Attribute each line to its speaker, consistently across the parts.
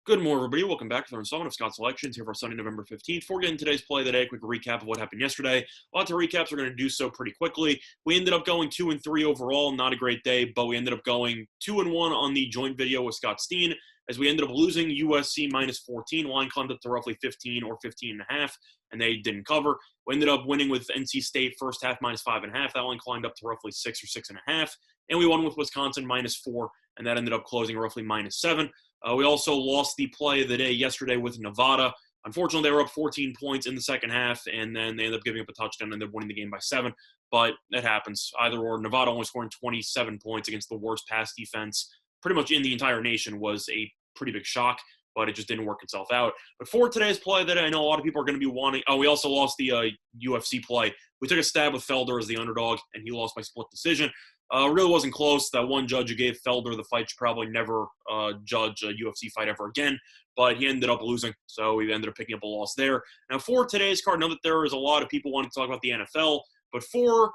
Speaker 1: Good morning, everybody. Welcome back to the installment of Scott's Selections here for Sunday, November 15th. Before getting today's play of the day, a quick recap of what happened yesterday. Lots of recaps. We're going to do so pretty quickly. We ended up going 2-3 overall. Not a great day, but we ended up going 2-1 on the joint video with Scott Steen, as we ended up losing USC minus 14. Line climbed up to roughly 15 or 15.5, and they didn't cover. We ended up winning with NC State first half minus 5.5. That line climbed up to roughly 6 or 6.5. And we won with Wisconsin minus 4, and that ended up closing roughly minus 7. We also lost the play of the day yesterday with Nevada. Unfortunately, they were up 14 points in the second half, and then they ended up giving up a touchdown and ended up winning the game by 7. But it happens. Either or. Nevada only scoring 27 points against the worst pass defense pretty much in the entire nation was a pretty big shock, but it just didn't work itself out. But for today's play that I know a lot of people are going to be wanting. Oh, we also lost the UFC play. We took a stab with Felder as the underdog, and he lost by split decision. Really wasn't close. That one judge who gave Felder the fight should probably never judge a UFC fight ever again, but he ended up losing, so we ended up picking up a loss there. Now, for today's card, I know that there is a lot of people wanting to talk about the NFL, but for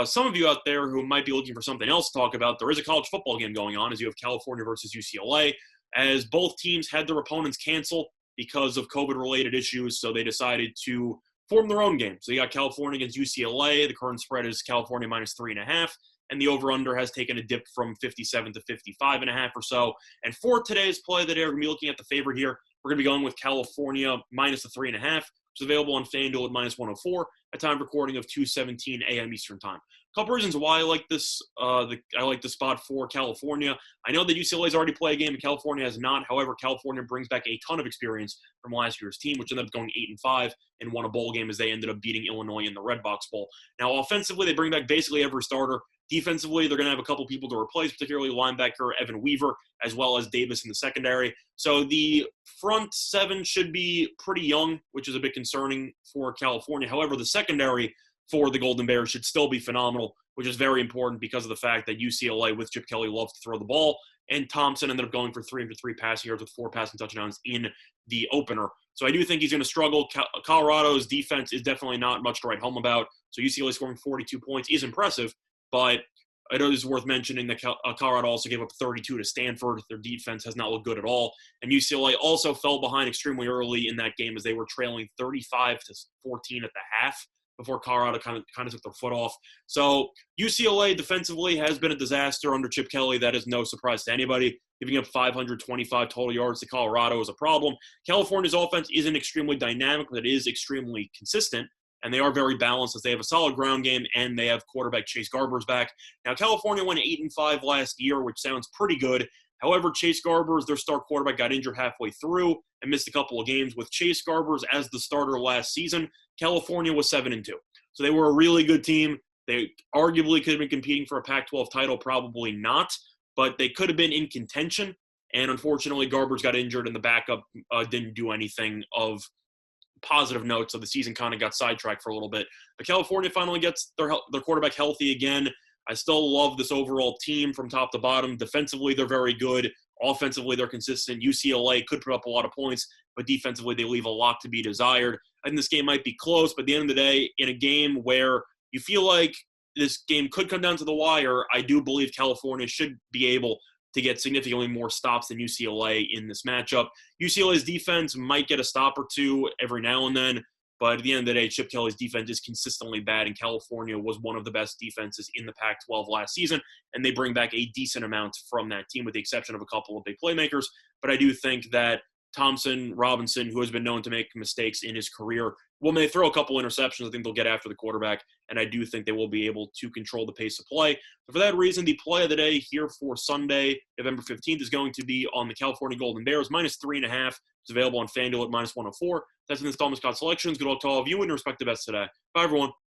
Speaker 1: some of you out there who might be looking for something else to talk about, there is a college football game going on as you have California versus UCLA, as both teams had their opponents cancel because of COVID-related issues, so they decided to form their own game. So you got California against UCLA. The current spread is California minus 3.5. And the over-under has taken a dip from 57 to 55.5 or so. And for today's play that we're going to be looking at the favorite here, we're going to be going with California minus the 3.5, which is available on FanDuel at minus 104, a time recording of 2:17 a.m. Eastern time. A couple reasons why I like this. I like the spot for California. I know that UCLA's already played a game and California has not. However, California brings back a ton of experience from last year's team, which ended up going 8-5 and won a bowl game as they ended up beating Illinois in the Red Box Bowl. Now, offensively, they bring back basically every starter. Defensively, they're going to have a couple people to replace, particularly linebacker Evan Weaver, as well as Davis in the secondary. So the front seven should be pretty young, which is a bit concerning for California. However, the secondary for the Golden Bears should still be phenomenal, which is very important because of the fact that UCLA with Chip Kelly loves to throw the ball, and Thompson ended up going for 303 passing yards with 4 passing touchdowns in the opener. So I do think he's going to struggle. Colorado's defense is definitely not much to write home about. So UCLA scoring 42 points is impressive, but it is worth mentioning that Colorado also gave up 32 to Stanford. Their defense has not looked good at all. And UCLA also fell behind extremely early in that game as they were trailing 35 to 14 at the half before Colorado kind of took their foot off. So UCLA defensively has been a disaster under Chip Kelly. That is no surprise to anybody. Giving up 525 total yards to Colorado is a problem. California's offense isn't extremely dynamic, but it is extremely consistent. And they are very balanced as they have a solid ground game and they have quarterback Chase Garbers back. Now, California went 8-5 last year, which sounds pretty good. However, Chase Garbers, their star quarterback, got injured halfway through and missed a couple of games. With Chase Garbers as the starter last season, California was 7-2. So they were a really good team. They arguably could have been competing for a Pac-12 title, probably not, but they could have been in contention. And unfortunately, Garbers got injured and the backup didn't do anything of positive note, so the season kind of got sidetracked for a little bit. But California finally gets their quarterback healthy again. I still love this overall team from top to bottom. Defensively, they're very good. Offensively, they're consistent. UCLA could put up a lot of points, but defensively, they leave a lot to be desired. I think this game might be close, but at the end of the day, in a game where you feel like this game could come down to the wire, I do believe California should be able to get significantly more stops than UCLA in this matchup. UCLA's defense might get a stop or two every now and then, but at the end of the day, Chip Kelly's defense is consistently bad, and California was one of the best defenses in the Pac-12 last season, and they bring back a decent amount from that team with the exception of a couple of big playmakers. But I do think that Thompson, Robinson, who has been known to make mistakes in his career, when they throw a couple interceptions, I think they'll get after the quarterback, and I do think they will be able to control the pace of play. So for that reason, the play of the day here for Sunday, November 15th, is going to be on the California Golden Bears, minus 3.5. It's available on FanDuel at minus 104. That's an installment Scott Selections. Good luck to all of you and your respective bets today. Bye, everyone.